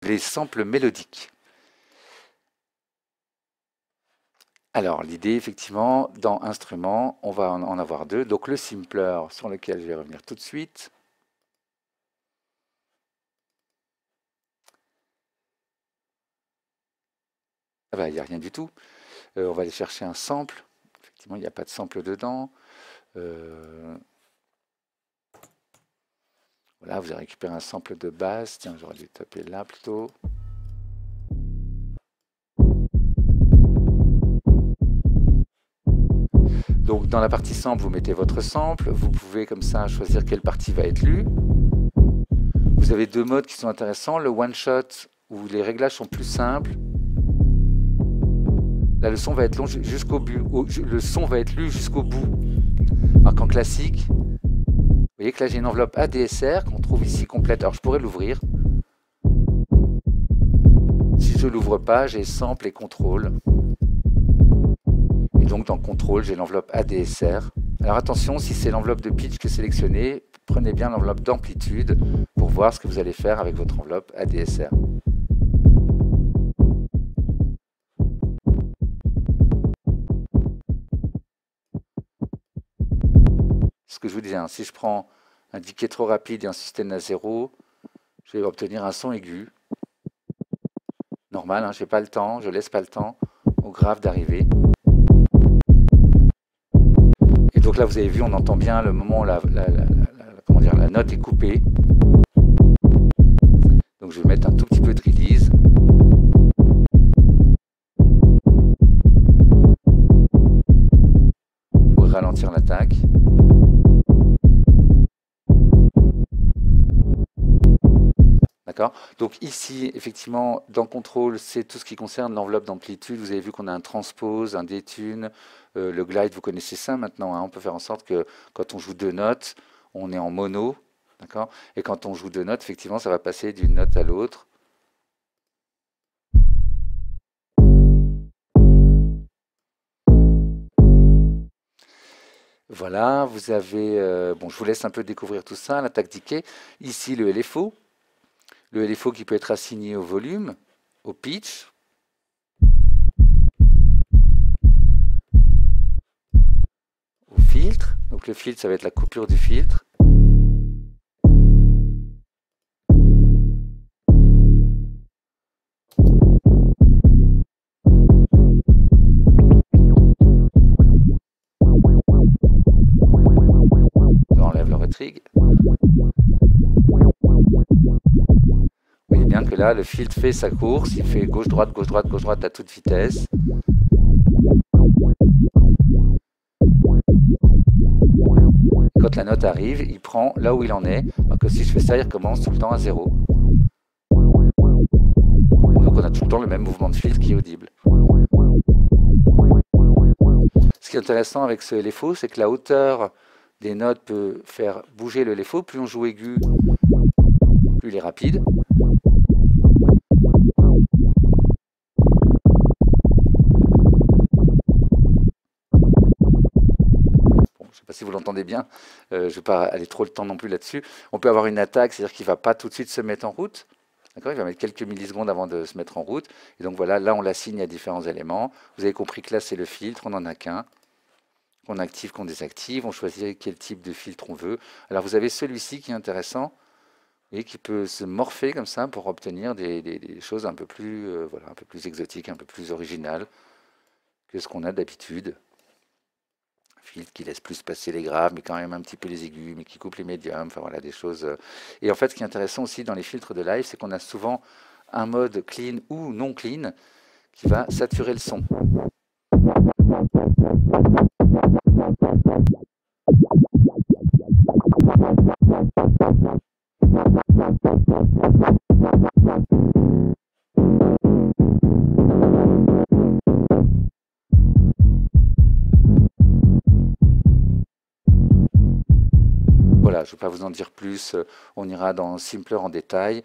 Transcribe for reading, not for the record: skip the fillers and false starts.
les samples mélodiques. Alors, l'idée, effectivement, dans Instruments, on va en avoir deux. Donc, le Simpler, sur lequel je vais revenir tout de suite. Ah ben, il n'y a rien du tout. On va aller chercher un sample. Effectivement, il n'y a pas de sample dedans. Voilà, vous avez récupéré un sample de basse. Tiens, j'aurais dû taper là plutôt. Donc dans la partie sample, vous mettez votre sample. Vous pouvez comme ça choisir quelle partie va être lue. Vous avez deux modes qui sont intéressants. Le one shot où les réglages sont plus simples. Là, le son va être long jusqu'au bout. Le son va être lu jusqu'au bout. Alors qu'en classique, vous voyez que là j'ai une enveloppe ADSR qu'on trouve ici complète. Alors je pourrais l'ouvrir. Si je ne l'ouvre pas, j'ai sample et contrôle. Et donc dans contrôle, j'ai l'enveloppe ADSR. Alors attention, si c'est l'enveloppe de pitch qui est sélectionnée, prenez bien l'enveloppe d'amplitude pour voir ce que vous allez faire avec votre enveloppe ADSR. Ce que je vous disais, hein, si je prends un decay trop rapide et un sustain à 0, je vais obtenir un son aigu. Normal, hein, je n'ai pas le temps, je laisse pas le temps au grave d'arriver. Et donc là, vous avez vu, on entend bien le moment où la note est coupée. Donc je vais mettre un tout petit peu de release. Pour ralentir l'attaque. D'accord. Donc ici, effectivement, dans Control, c'est tout ce qui concerne l'enveloppe d'amplitude. Vous avez vu qu'on a un transpose, un détune, le glide, vous connaissez ça maintenant. Hein. On peut faire en sorte que quand on joue deux notes, on est en mono. D'accord. Et quand on joue deux notes, effectivement, ça va passer d'une note à l'autre. Voilà, vous avez... bon, je vous laisse un peu découvrir tout ça, l'attaque decay. Ici, le LFO. Le LFO qui peut être assigné au volume, au pitch. Au filtre. Donc le filtre, ça va être la coupure du filtre. J'enlève le retrig. Vous voyez bien que là, le filtre fait sa course, il fait gauche-droite, gauche-droite, gauche-droite à toute vitesse. Quand la note arrive, il prend là où il en est. Alors que si je fais ça, il recommence tout le temps à 0. Donc on a tout le temps le même mouvement de filtre qui est audible. Ce qui est intéressant avec ce LFO, c'est que la hauteur des notes peut faire bouger le LFO. Plus on joue aigu, plus il est rapide. Je ne sais pas si vous l'entendez bien, je ne vais pas aller trop le temps non plus là-dessus. On peut avoir une attaque, c'est-à-dire qu'il ne va pas tout de suite se mettre en route. Il va mettre quelques millisecondes avant de se mettre en route. Et donc voilà, là on l'assigne à différents éléments. Vous avez compris que là c'est le filtre, on n'en a qu'un. Qu'on active, qu'on désactive. On choisit quel type de filtre on veut. Alors vous avez celui-ci qui est intéressant et qui peut se morpher comme ça pour obtenir des choses un peu plus, voilà, un peu plus exotiques, un peu plus originales que ce qu'on a d'habitude. Filtre qui laisse plus passer les graves, mais quand même un petit peu les aigus, mais qui coupe les médiums, enfin voilà, des choses. Et en fait, ce qui est intéressant aussi dans les filtres de live, c'est qu'on a souvent un mode clean ou non clean qui va saturer le son. Voilà, je ne vais pas vous en dire plus, on ira dans Simpler en détail.